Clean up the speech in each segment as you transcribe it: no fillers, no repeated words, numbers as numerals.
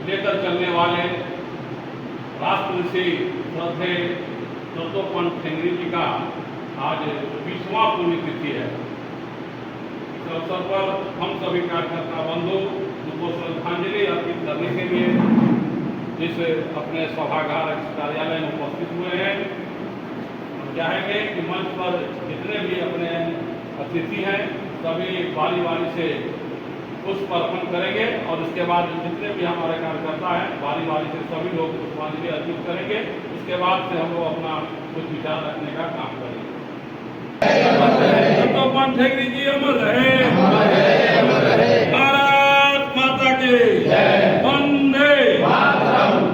लेकर चलने वाले राष्ट्र ऋषि श्रद्धेय दत्तोपंत ठेंगड़ी जी का आज 20वां पुण्यतिथि है। इस अवसर पर हम सभी कार्यकर्ता बंधु उनको श्रद्धांजलि अर्पित करने के लिए जिस अपने सभागार कार्यालय में उपस्थित हुए हैं, हम चाहेंगे कि मंच पर जितने भी अपने अतिथि हैं सभी बारी बारी से पुष्प अर्पण करेंगे और इसके बाद जितने भी हमारे कार्यकर्ता हैं बारी बारी से सभी लोग पुष्पांजलि अर्पित करेंगे। उसके बाद से हम लोग अपना कुछ विचार रखने का काम करेंगे। दत्तोपंत ठेंगड़ी जी अमर रहे। भारत माता की वंदे मातरम।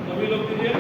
सभी लोग दीजिए।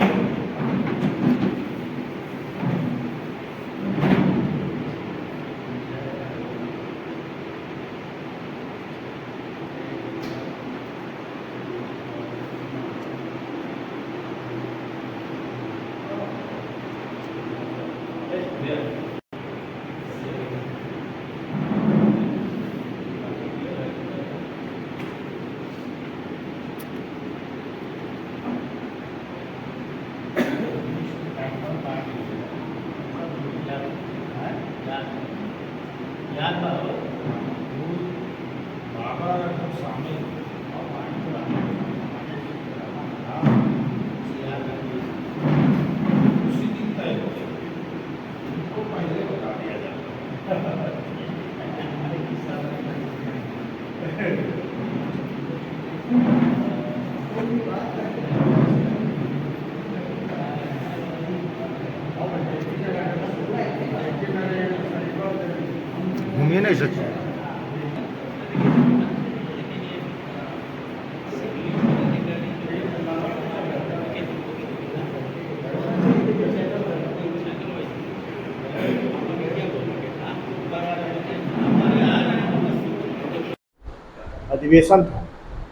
घूमिए नहीं सकते। अधिवेशन था,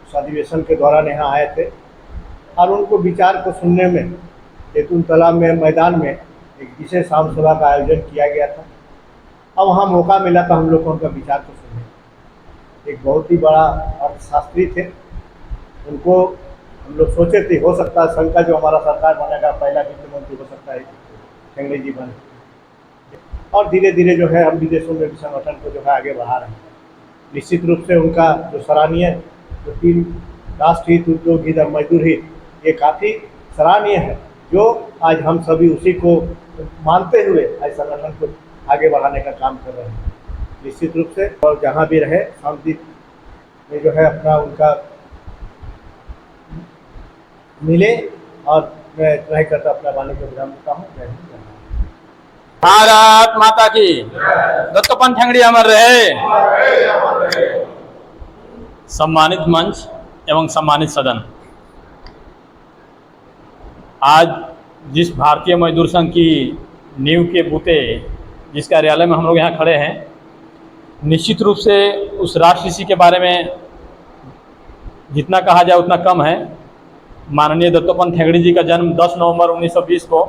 उस अधिवेशन के दौरान यहाँ आए थे और उनको विचार को सुनने में जैतून तालाब में मैदान में एक विशेष आम सभा का आयोजन किया गया था और वहाँ मौका मिला था हम लोग को उनका विचार को सुनने। एक बहुत ही बड़ा अर्थशास्त्री थे, उनको हम लोग सोचे थे हो सकता है संघ का जो हमारा सरकार बनेगा पहला वित्त मंत्री हो सकता है ठेंगड़ी जी बने। और धीरे धीरे जो है हम विदेशों में भी संगठन को जो है आगे बढ़ा रहे हैं। निश्चित रूप से उनका जो सराहनीय जो 3 राष्ट्र हित, उद्योग हित और मजदूर हित, ये काफ़ी सराहनीय है जो आज हम सभी उसी को मानते हुए आज संगठन को आगे बढ़ाने का काम कर रहे हैं। निश्चित रूप से और जहाँ भी रहे शांति में जो है अपना उनका मिले और मैं ट्राई करता अपना वाणी को विराम देता हूँ। भारत माता की दत्तोपंत ठेंगड़ी अमर रहे। सम्मानित मंच एवं सम्मानित सदन, आज जिस भारतीय मजदूर संघ की नींव के बूते जिस कार्यालय में हम लोग यहाँ खड़े हैं, निश्चित रूप से उस राष्ट्र ऋषि के बारे में जितना कहा जाए उतना कम है। माननीय दत्तोपंत ठेंगड़ी जी का जन्म 10 नवंबर 1920 को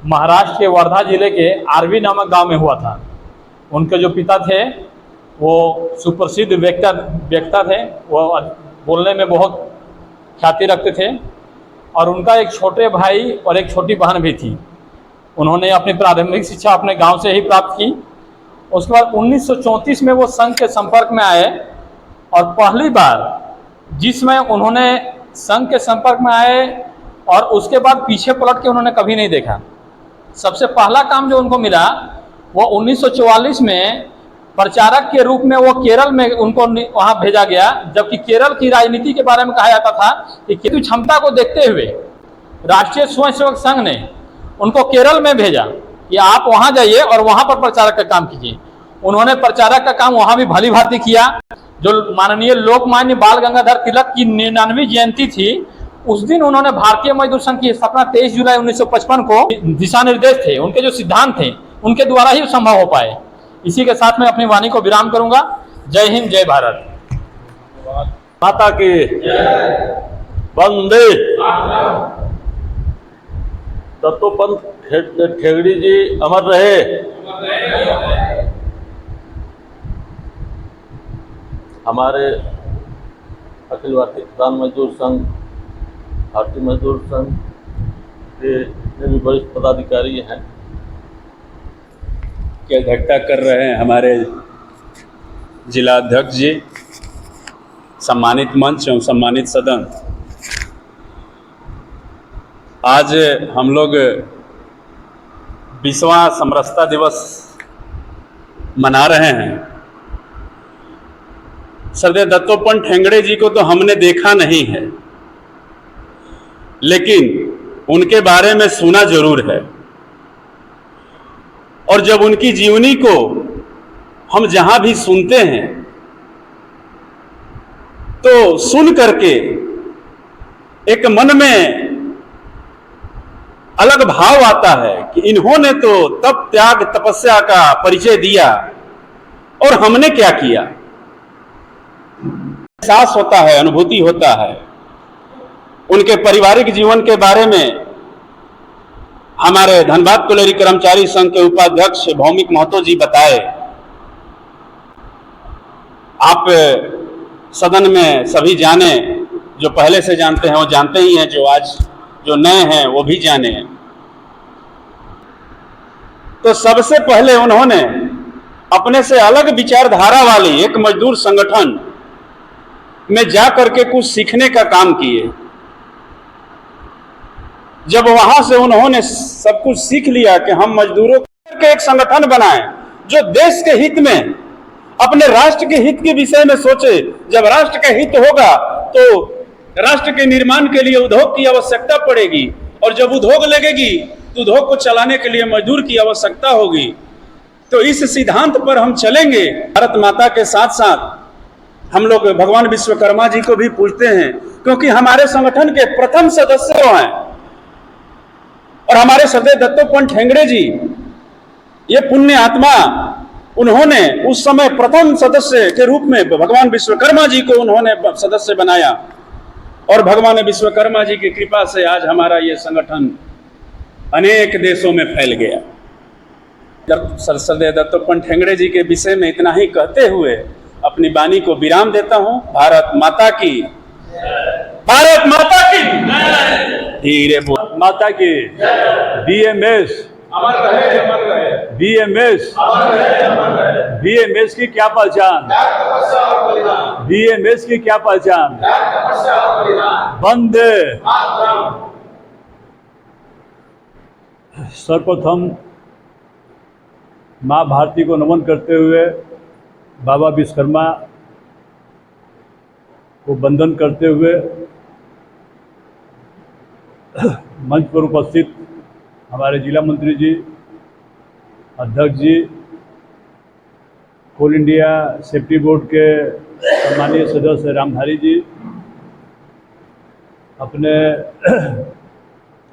महाराष्ट्र के वर्धा जिले के आरवी नामक गांव में हुआ था। उनके जो पिता थे वो सुप्रसिद्ध वक्ता थे, वो बोलने में बहुत ख्याति रखते थे और उनका एक छोटे भाई और एक छोटी बहन भी थी। उन्होंने अपनी प्रारंभिक शिक्षा अपने गांव से ही प्राप्त की। उसके बाद 1934 में वो संघ के संपर्क में आए और पहली बार जिसमें उन्होंने संघ के संपर्क में आए और उसके बाद पीछे पलट के उन्होंने कभी नहीं देखा। सबसे पहला काम जो उनको मिला वो 1944 में प्रचारक के रूप में वो केरल में उनको वहां भेजा गया, जबकि केरल की राजनीति के बारे में कहा जाता था कि क्षमता को देखते हुए राष्ट्रीय स्वयंसेवक संघ ने उनको केरल में भेजा कि आप वहां जाइए और वहां पर प्रचारक का काम कीजिए। उन्होंने प्रचारक का काम वहां भी भली भांति किया। जो माननीय लोकमान्य बाल गंगाधर तिलक की 99वीं जयंती थी, उस दिन उन्होंने भारतीय मजदूर संघ की स्थापना 23 जुलाई 1955 को दिशा निर्देश थे, उनके जो सिद्धांत थे उनके द्वारा ही संभव हो पाए। इसी के साथ मैं अपनी वाणी को विराम करूंगा। जय हिंद, जय भारत। माता की वंदे। दत्तोपंत ठेंगड़ी जी अमर रहे। हमारे अखिल भारतीय किसान मजदूर संघ, भारतीय मजदूर संघ के भी वरिष्ठ पदाधिकारी हैं की अध्यक्षता कर रहे हैं हमारे जिला अध्यक्ष जी, सम्मानित मंच एवं सम्मानित सदन। आज हम लोग 20वां समरसता दिवस मना रहे हैं। सरदेव दत्तोपंत ठेंगड़ी जी को तो हमने देखा नहीं है, लेकिन उनके बारे में सुना जरूर है। और जब उनकी जीवनी को हम जहां भी सुनते हैं तो सुन करके एक मन में अलग भाव आता है कि इन्होंने तो तप त्याग तपस्या का परिचय दिया और हमने क्या किया। एहसास होता है, अनुभूति होता है। उनके पारिवारिक जीवन के बारे में हमारे धनबाद कोलेरी कर्मचारी संघ के उपाध्यक्ष भौमिक महतो जी बताए। आप सदन में सभी जाने, जो पहले से जानते हैं वो जानते ही हैं, जो आज जो नए हैं वो भी जाने। तो सबसे पहले उन्होंने अपने से अलग विचारधारा वाली एक मजदूर संगठन में जा करके कुछ सीखने का काम किए। जब वहां से उन्होंने सब कुछ सीख लिया कि हम मजदूरों के एक संगठन बनाएं जो देश के हित में, अपने राष्ट्र के हित के विषय में सोचे। जब राष्ट्र का हित होगा तो राष्ट्र के निर्माण के लिए उद्योग की आवश्यकता पड़ेगी, और जब उद्योग लगेगी तो उद्योग को चलाने के लिए मजदूर की आवश्यकता होगी। तो इस सिद्धांत पर हम चलेंगे। भारत माता के साथ साथ हम लोग भगवान विश्वकर्मा जी को भी पूजते हैं, क्योंकि हमारे संगठन के प्रथम सदस्य वो हैं। और हमारे सरदेव दत्तोपंत ठेंगड़ी जी, ये पुण्य आत्मा, उन्होंने उस समय प्रथम सदस्य के रूप में भगवान विश्वकर्मा जी को उन्होंने सदस्य बनाया, और भगवान विश्वकर्मा जी की कृपा से आज हमारा ये संगठन अनेक देशों में फैल गया। सरदेव दत्तोपंत ठेंगड़ी जी के विषय में इतना ही कहते हुए अपनी वाणी को विराम देता हूं। भारत माता की, भारत माता की, धीरे बोल, माता की। बीएमएस अमर रहे, अमर रहे। बीएमएस बीएमएस की क्या पहचान? बीएमएस की क्या पहचान? वंदे। सर्वप्रथम माँ भारती को नमन करते हुए बाबा विश्वकर्मा को वंदन करते हुए मंच पर उपस्थित हमारे जिला मंत्री जी, अध्यक्ष जी, कोल इंडिया सेफ्टी बोर्ड के सम्मानीय सदस्य रामधारी जी, अपने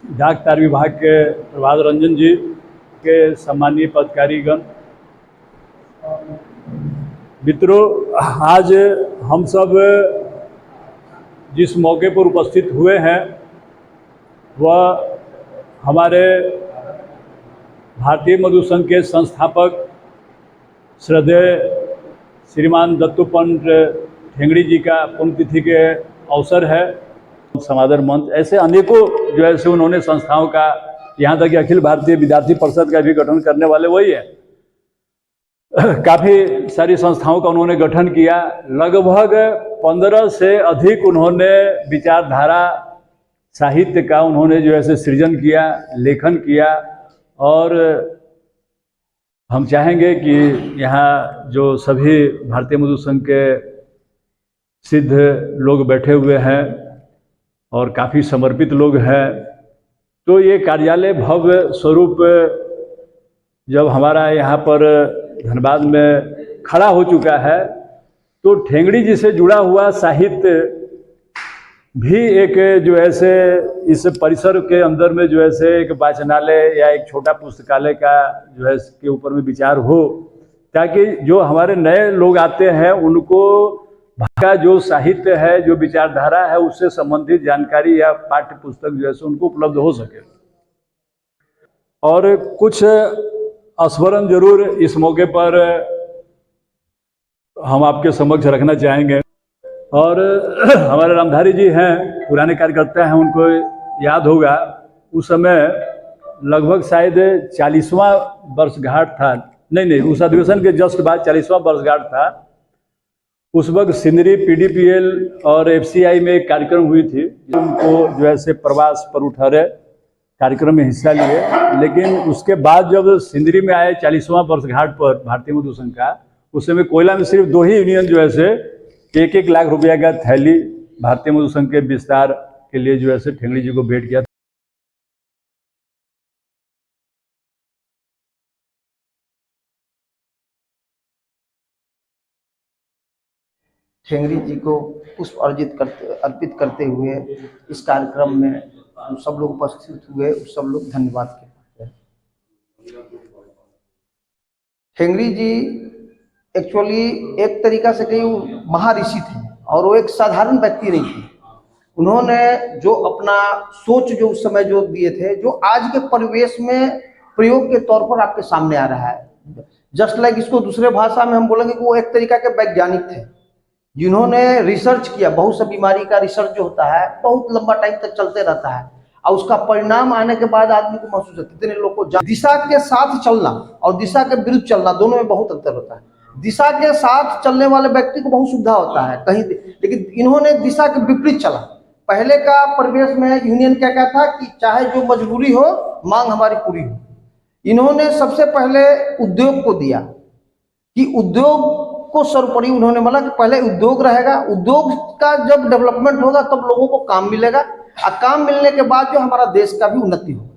डाक तार विभाग के प्रभात रंजन जी के सम्मानीय पदाधिकारीगण, मित्रों, आज हम सब जिस मौके पर उपस्थित हुए हैं वह हमारे भारतीय मजदूर संघ के संस्थापक श्रद्धेय श्रीमान दत्तोपंत ठेंगड़ी जी का पुण्यतिथि के अवसर है। समादर मंच, ऐसे अनेकों जो ऐसे उन्होंने संस्थाओं का, यहाँ तक कि अखिल भारतीय विद्यार्थी परिषद का भी गठन करने वाले वही है। काफ़ी सारी संस्थाओं का उन्होंने गठन किया। लगभग 15 से अधिक उन्होंने विचारधारा साहित्य का उन्होंने जो ऐसे सृजन किया, लेखन किया। और हम चाहेंगे कि यहाँ जो सभी भारतीय मजदूर संघ के सिद्ध लोग बैठे हुए हैं और काफ़ी समर्पित लोग हैं, तो ये कार्यालय भव्य स्वरूप जब हमारा यहाँ पर धनबाद में खड़ा हो चुका है, तो ठेंगड़ी जी से जुड़ा हुआ साहित्य भी एक जो ऐसे इस परिसर के अंदर में जो ऐसे एक वाचनालय या एक छोटा पुस्तकालय का जो है इसके ऊपर में विचार हो, ताकि जो हमारे नए लोग आते हैं उनको का जो साहित्य है, जो विचारधारा है, उससे संबंधित जानकारी या पाठ्य पुस्तक जो है उनको उपलब्ध हो सके। और कुछ स्मरण जरूर इस मौके पर हम आपके समक्ष रखना चाहेंगे। और हमारे रामधारी जी हैं, पुराने कार्यकर्ता हैं, उनको याद होगा उस समय लगभग शायद 40वां वर्षगांठ था, नहीं उस अधिवेशन के जस्ट बाद 40वां वर्षगांठ था। उस वक्त सिंदरी PDPL और FCI में एक कार्यक्रम हुई थी, उनको जो है से प्रवास पर उठहरे कार्यक्रम में हिस्सा लिए। लेकिन उसके बाद जब सिंदरी में आए 40वां वर्षगांठ पर भारतीय मजदूर संघ का, उस समय कोयला में सिर्फ 2 ही यूनियन जो है से 1-1 लाख रुपया का थैली भारतीय मजदूर संघ के विस्तार के लिए जो है से ठेंगड़ी जी को भेंट किया। ठेंगड़ी जी को पुष्प अर्पित करते हुए इस कार्यक्रम में हम सब लोग उपस्थित हुए, उस सब लोग धन्यवाद के पात्र हैं। ठेंगड़ी जी एक्चुअली एक तरीका से कहीं महर्षि थे और वो एक साधारण व्यक्ति नहीं थे। उन्होंने जो अपना सोच जो उस समय जो दिए थे, जो आज के परिवेश में प्रयोग के तौर पर आपके सामने आ रहा है। जस्ट लाइक इसको दूसरे भाषा में हम बोलेंगे कि वो एक तरीका के वैज्ञानिक थे, जिन्होंने रिसर्च किया। बहुत सा बीमारी का रिसर्च जो होता है बहुत लंबा टाइम तक चलते रहता है और उसका परिणाम आने के बाद आदमी को महसूस होता है। कितने लोग को दिशा के साथ चलना और दिशा के विरुद्ध चलना, दोनों में बहुत अंतर होता है। दिशा के साथ चलने वाले व्यक्ति को बहुत सुविधा होता है कहीं, लेकिन इन्होंने दिशा के विपरीत चला। पहले का परिवेश में यूनियन क्या क्या था कि चाहे जो मजबूरी हो, मांग हमारी पूरी हो। इन्होंने सबसे पहले उद्योग को दिया कि उद्योग को सर्वोपरि उन्होंने बोला कि पहले उद्योग रहेगा, उद्योग का जब डेवलपमेंट होगा तब लोगों को काम मिलेगा और काम मिलने के बाद जो हमारा देश का भी उन्नति होगा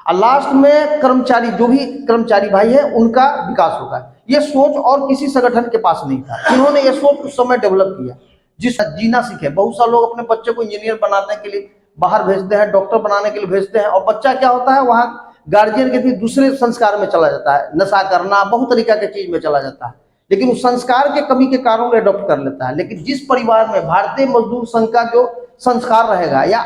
और लास्ट में कर्मचारी, जो भी कर्मचारी भाई है, उनका विकास होगा। ये सोच और किसी संगठन के पास नहीं था। इन्होंने ये सोच उस समय डेवलप किया, जिस जीना सीखे। बहुत सारे लोग अपने बच्चे को इंजीनियर बनाने के लिए बाहर भेजते हैं, डॉक्टर बनाने के लिए भेजते हैं, और बच्चा क्या होता है वहाँ गार्जियन के दूसरे संस्कार में चला जाता है, नशा करना, बहुत तरीका के चीज में चला जाता है। लेकिन उस संस्कार के कमी के कारण वो अडॉप्ट कर लेता है। लेकिन जिस परिवार में भारतीय मजदूर संघ का जो संस्कार रहेगा या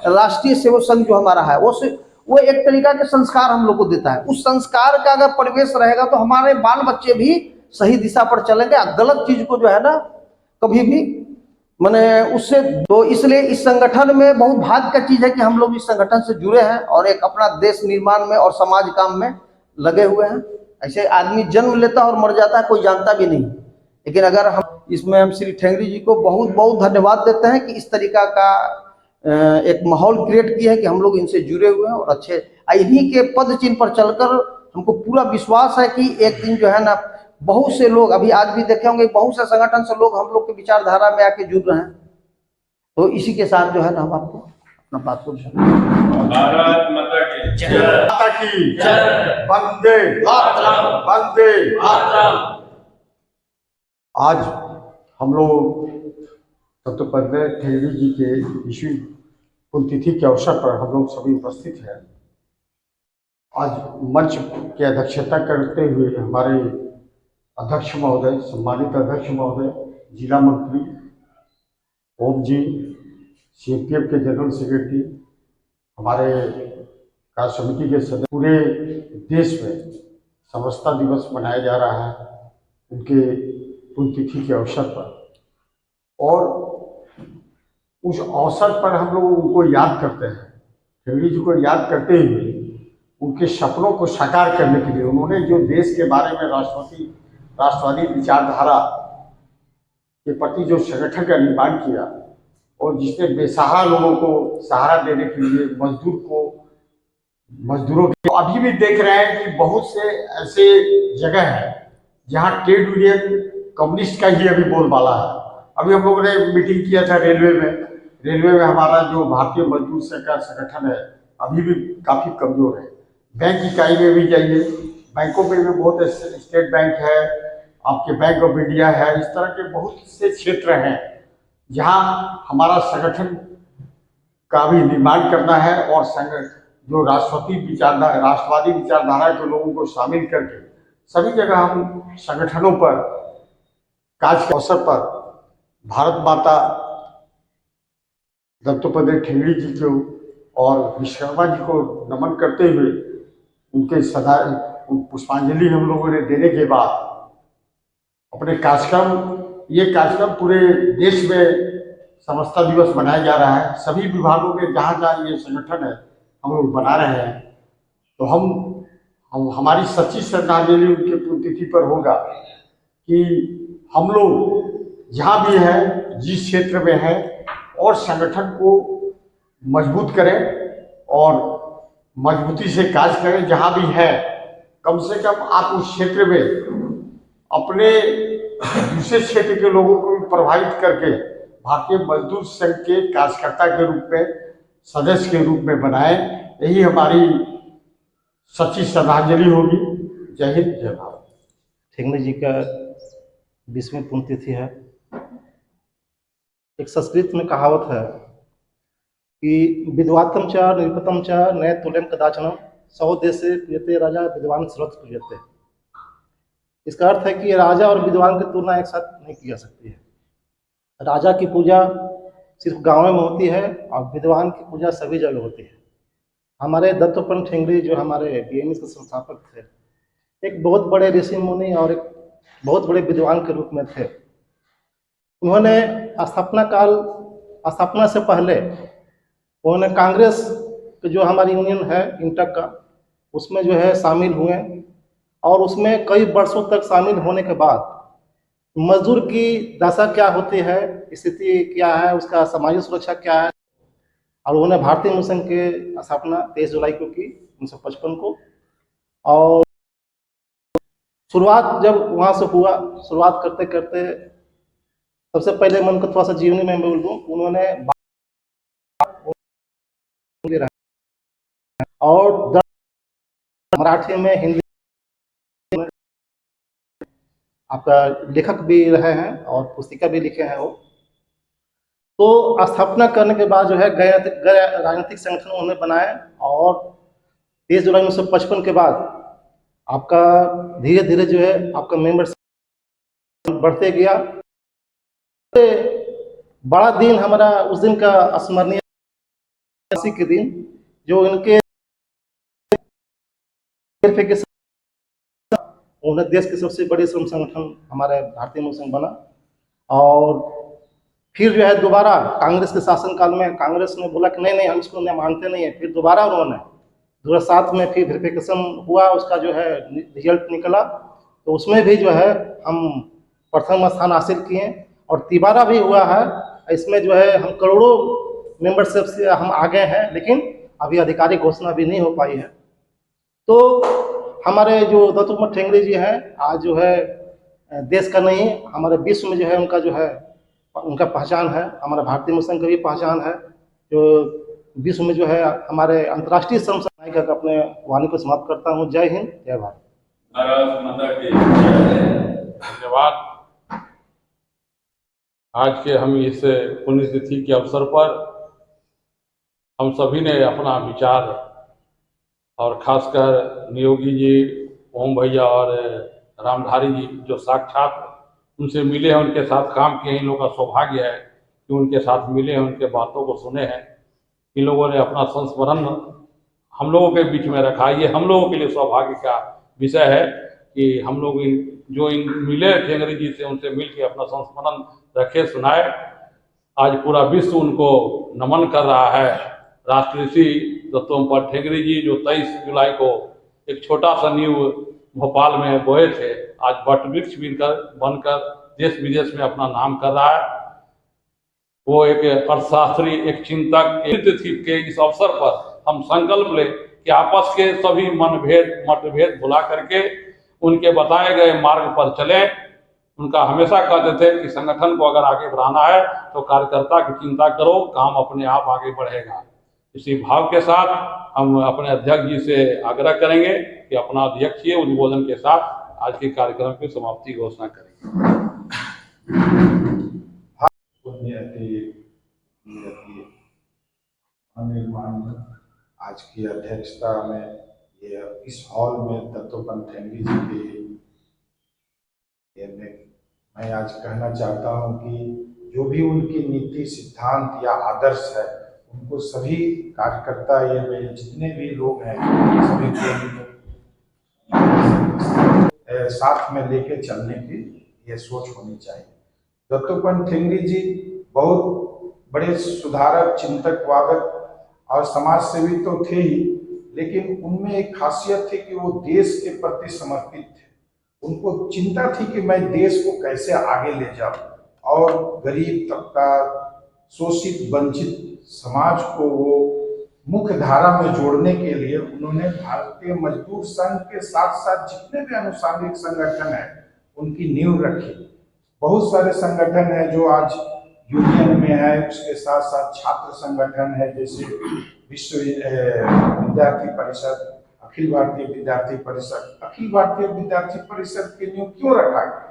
राष्ट्रीय सेवक संघ जो हमारा है, वो एक तरीका के संस्कार हम लोग को देता है। उस संस्कार का अगर परिवेश रहेगा तो हमारे बाल बच्चे भी सही दिशा पर चलेंगे, गलत चीज को जो है ना कभी भी मैंने उससे। तो इसलिए इस संगठन में बहुत भाग्य का चीज है कि हम लोग इस संगठन से जुड़े हैं और एक अपना देश निर्माण में और समाज काम में लगे हुए हैं। ऐसे आदमी जन्म लेता है और मर जाता है, कोई जानता भी नहीं। लेकिन अगर हम इसमें हम श्री ठेंगड़ी जी को बहुत बहुत धन्यवाद देते हैं कि इस तरीका का एक माहौल क्रिएट किया है कि हम लोग इनसे जुड़े हुए हैं और अच्छे इन्हीं के पद चिन्ह पर चलकर हमको पूरा विश्वास है कि एक दिन जो है ना बहुत से लोग, अभी आज भी देखे होंगे बहुत से संगठन से लोग हम लोग के विचारधारा में आके जुड़ रहे हैं। तो इसी के साथ जो है ना हम आपको अपना बात को भारत माता की जय। माता की जय। वंदे मातरम, वंदे मातरम। आज हम लोग सबसे पहले ठेंगड़ी जी के विश्व पुण्यतिथि के अवसर पर हम लोग सभी उपस्थित हैं। आज मंच की अध्यक्षता करते हुए हमारे अध्यक्ष महोदय, सम्मानित अध्यक्ष महोदय, जिला मंत्री ओम जी, CPF के जनरल सेक्रेटरी, हमारे कार्य समिति के सदस्य, पूरे देश में समरसता दिवस मनाया जा रहा है उनके पुण्यतिथि के अवसर पर। और उस अवसर पर हम लोग उनको याद करते हैं, ठेंगड़ी जी को याद करते हुए उनके सपनों को साकार करने के लिए उन्होंने जो देश के बारे में राष्ट्रवादी विचारधारा के प्रति जो संगठन का निर्माण किया और जिसने बेसहारा लोगों को सहारा देने के लिए मजदूरों के अभी भी देख रहे हैं कि बहुत से ऐसे जगह है जहां ट्रेड यूनियन कम्युनिस्ट का ही अभी बोलबाला है। अभी हम लोगों ने मीटिंग किया था रेलवे में हमारा जो भारतीय मजदूर संघ का संगठन है अभी भी काफ़ी कमज़ोर है। बैंक इकाई में भी जाइए, बैंकों में भी बहुत स्टेट बैंक है, आपके बैंक ऑफ इंडिया है, इस तरह के बहुत से क्षेत्र हैं जहां हमारा संगठन का भी निर्माण करना है और जो राष्ट्रवादी विचारधारा के लोगों को शामिल करके सभी जगह हम संगठनों पर कार्य के अवसर पर भारत माता दत्तोपंत ठेंगड़ी जी को और विश्वकर्मा जी को नमन करते हुए उनके पुष्पांजलि हम लोगों ने देने के बाद अपने ये कार्यक्रम पूरे देश में समस्ता दिवस मनाया जा रहा है। सभी विभागों में जहाँ जहाँ ये संगठन है हम लोग बना रहे हैं। तो हम हमारी सच्ची श्रद्धांजलि उनके पुण्यतिथि पर होगा कि हम लोग जहाँ भी हैं, जिस क्षेत्र में हैं, और संगठन को मजबूत करें और मजबूती से कार्य करें। जहाँ भी है कम से कम आप उस क्षेत्र में अपने दूसरे क्षेत्र के लोगों को भी प्रभावित करके भारतीय मजदूर संघ के कार्यकर्ता के रूप में, सदस्य के रूप में बनाएं। यही हमारी सच्ची श्रद्धांजलि होगी। जय हिंद, जय भारत। ठेंगड़ी जी का 20वीं पुण्यतिथि है। एक संस्कृत में कहावत है कि विद्वात्तम च नृपतम च नय तुल्यम कदाचनम सौ देशे प्रियते राजा विद्वान सर्वत्र प्रियते। इसका अर्थ है कि राजा और विद्वान की तुलना एक साथ नहीं की जा सकती है। राजा की पूजा सिर्फ गाँव में होती है और विद्वान की पूजा सभी जगह होती है। हमारे दत्तोपंत ठेंगड़ी जो हमारे बीएमएस के संस्थापक थे, एक बहुत बड़े ऋषि मुनि और एक बहुत बड़े विद्वान के रूप में थे। उन्होंने स्थापना से पहले उन्होंने कांग्रेस जो हमारी यूनियन है इंटक का, उसमें जो है शामिल हुए और उसमें कई वर्षों तक शामिल होने के बाद मजदूर की दशा क्या होती है, स्थिति क्या है, उसका सामाजिक सुरक्षा क्या है, और उन्होंने भारतीय मजदूर संघ की स्थापना 23 जुलाई को की 1955 को। और शुरुआत जब वहाँ से हुआ, शुरुआत करते करते सबसे पहले मैं उनको थोड़ा सा जीवनी में बोल दूँ, उन्होंने और मराठी में, हिंदी में आपका लेखक भी रहे हैं और पुस्तिका भी लिखे हैं वो। तो स्थापना करने के बाद जो है गैर राजनीतिक संगठन उन्होंने बनाए और 23 जुलाई 1955 के बाद आपका धीरे धीरे जो है आपका मेंबरशिप बढ़ते गया। बड़ा दिन हमारा उस दिन का स्मरणीय के दिन जो इनके उन्हें देश के सबसे बड़े श्रम संगठन हमारे भारतीय मजदूर संघ बना। और फिर जो है दोबारा कांग्रेस के शासनकाल में कांग्रेस ने बोला कि नहीं हम इसको मानते नहीं है। फिर दोबारा उन्होंने 2007 में फिर वेरिफिकेशन हुआ, उसका जो है रिजल्ट निकला, तो उसमें भी जो है हम प्रथम स्थान हासिल किए और तिबारा भी हुआ है। इसमें जो है हम करोड़ों मेंबरशिप से हम आगे हैं, लेकिन अभी आधिकारिक घोषणा भी नहीं हो पाई है। तो हमारे जो दत्तोपंत ठेंगड़ी जी हैं, आज जो है देश का नहीं हमारे विश्व में जो है उनका जो है उनका पहचान है, हमारा भारतीय मजदूर संघ की भी पहचान है, जो विश्व में जो है हमारे अंतर्राष्ट्रीय श्रम संघ का अपने वाणी को समाप्त करता हूँ। जय हिंद, जय भारत। धन्यवाद। आज के हम इस पुण्यतिथि के अवसर पर हम सभी ने अपना विचार और खासकर नियोगी जी, ओम भैया और रामधारी जी जो साक्षात उनसे मिले हैं, उनके साथ काम किए, इन लोगों का सौभाग्य है कि उनके साथ मिले हैं, उनके बातों को सुने हैं। इन लोगों ने अपना संस्मरण हम लोगों के बीच में रखा। ये हम लोगों के लिए सौभाग्य का विषय है कि हम लोग मिले ठेंगड़ी जी से, उनसे मिल के अपना संस्मरण रखे, सुनाए। आज पूरा विश्व उनको नमन कर रहा है। राष्ट्रऋषि दत्तोपंत ठेंगड़ी जी जो 23 जुलाई को एक छोटा सा नींव भोपाल में बोए थे, आज वटवृक्ष बनकर देश विदेश में अपना नाम कर रहा है। वो एक अर्थशास्त्री, एक चिंतक, तिथि के इस अवसर पर हम संकल्प लें कि आपस के सभी मतभेद भुला करके उनके बताए गए मार्ग पर चलें। उनका हमेशा कहते थे कि संगठन को अगर आगे बढ़ाना है तो कार्यकर्ता की चिंता करो, काम अपने आप आगे बढ़ेगा। इसी भाव के साथ हम अपने अध्यक्ष जी से आग्रह करेंगे कि अपना अध्यक्षीय उद्बोधन के साथ आज के कार्यक्रम की समाप्ति घोषणा करेंगे। निर्माण में आज की अध्यक्षता में ये इस हॉल में दत्तोपंत ठेंगड़ी जी के मैं आज कहना चाहता हूँ कि जो भी उनकी नीति सिद्धांत या आदर्श है उनको सभी कार्यकर्ता ये में जितने भी लोग हैं सभी को साथ में लेके चलने की ये सोच होनी चाहिए। दत्तोपंत ठेंगड़ी जी बहुत बड़े सुधारक, चिंतक, वादक और समाज सेवी तो थे ही, लेकिन उनमें एक खासियत थी कि वो देश के प्रति समर्पित थे। उनको चिंता थी कि मैं देश को कैसे आगे ले जाऊं और गरीब तबका, शोषित वंचित समाज को वो मुख्य धारा में जोड़ने के लिए उन्होंने भारतीय मजदूर संघ के साथ साथ जितने भी आनुषंगिक संगठन है उनकी नींव रखी। बहुत सारे संगठन है जो आज यूनियन में है, उसके साथ साथ छात्र संगठन है जैसे विश्व विद्यार्थी परिषद, अखिल भारतीय विद्यार्थी परिषद। अखिल भारतीय विद्यार्थी परिषद की नींव क्यों रखा गया?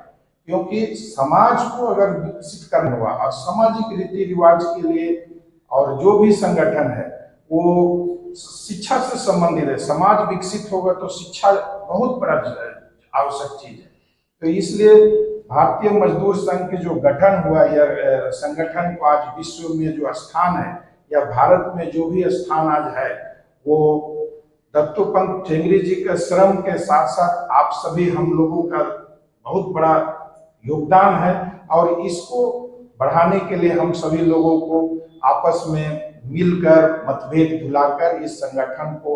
क्योंकि समाज को अगर विकसित करना हुआ और सामाजिक रीति रिवाज के लिए और जो भी संगठन है वो शिक्षा से संबंधित है। समाज विकसित होगा तो शिक्षा बहुत बड़ा आवश्यक चीज है। तो इसलिए भारतीय मजदूर संघ के जो गठन हुआ या संगठन को आज विश्व में जो स्थान है या भारत में जो भी स्थान आज है वो दत्तोपंत ठेंगड़ी जी के श्रम के साथ साथ आप सभी हम लोगों का बहुत बड़ा योगदान है। और इसको बढ़ाने के लिए हम सभी लोगों को आपस में मिलकर मतभेद भुलाकर इस संगठन को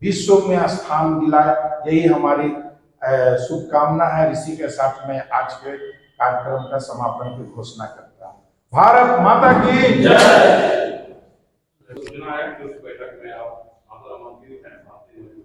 विश्व में स्थान दिलाए, यही हमारी शुभकामना है। इसी के साथ मैं आज के कार्यक्रम का समापन की घोषणा करता हूँ। भारत माता की जय। सूचना है कि उस बैठक में आप आमंत्रित हैं भारतीय